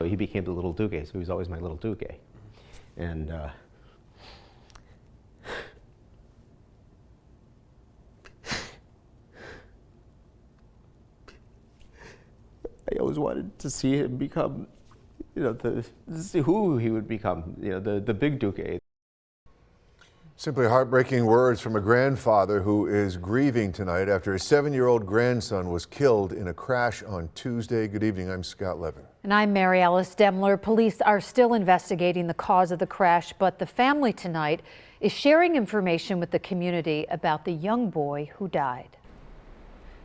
He became the little Duque, so he was always my little Duque. And I always wanted to see him become, to see who he would become, the big Duque. Simply heartbreaking words from a grandfather who is grieving tonight after his 7-year-old grandson was killed in a crash on Tuesday. Good evening, I'm Scott Levin. And I'm Mary Alice Demler. Police are still investigating the cause of the crash, but the family tonight is sharing information with the community about the young boy who died.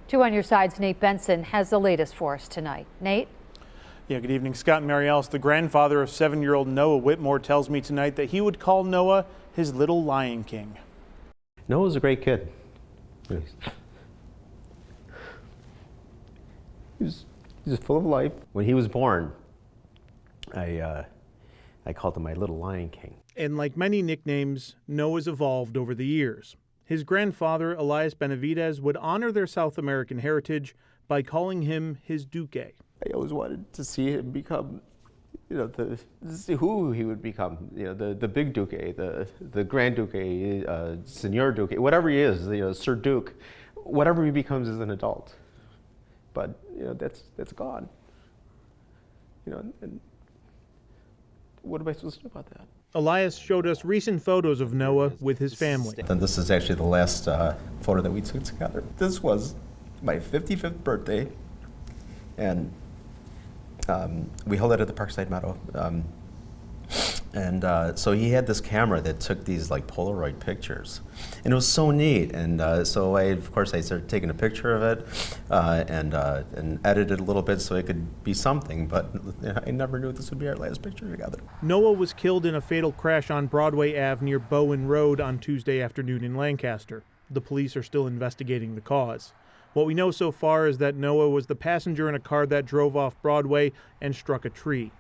2 on Your Side's Nate Benson has the latest for us tonight. Nate? Yeah, good evening, Scott and Mary Alice. The grandfather of 7-year-old Noah Whitmore tells me tonight that he would call Noah his little Lion King. Noah was a great kid. He was full of life. When he was born, I called him my little Lion King. And like many nicknames, Noah's evolved over the years. His grandfather, Elias Benavidez, would honor their South American heritage by calling him his Duque. I always wanted to see him become, to see who he would become, the big Duque, the Grand Duque, Senor Duque, whatever he is, Sir Duke, whatever he becomes as an adult. But, that's gone. And what am I supposed to do about that? Elias showed us recent photos of Noah with his family. And this is actually the last photo that we took together. This was my 55th birthday, and we held it at the Parkside Meadow. So he had this camera that took these like Polaroid pictures, and it was so neat. And so I started taking a picture of it and edited a little bit so it could be something. But I never knew this would be our last picture together. Noah was killed in a fatal crash on Broadway Ave near Bowen Road on Tuesday afternoon in Lancaster. The police are still investigating the cause. What we know so far is that Noah was the passenger in a car that drove off Broadway and struck a tree.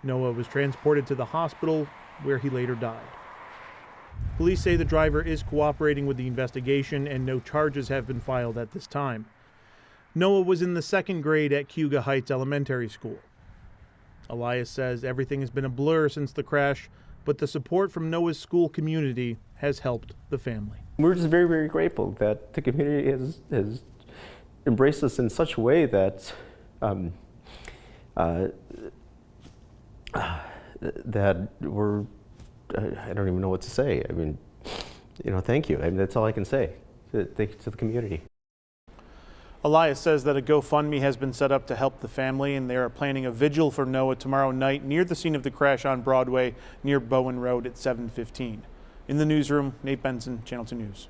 Noah was transported to the hospital where he later died. Police say the driver is cooperating with the investigation and no charges have been filed at this time. Noah was in the 2nd grade at Cayuga Heights Elementary School. Elias says everything has been a blur since the crash, but the support from Noah's school community has helped the family. We're just very, very grateful that the community has embraced us in such a way that that we're, I don't even know what to say. I mean, thank you. I mean, that's all I can say. Thank you to the community. Elias says that a GoFundMe has been set up to help the family, and they are planning a vigil for Noah tomorrow night near the scene of the crash on Broadway near Bowen Road at 7:15. In the newsroom, Nate Benson, Channel 2 News.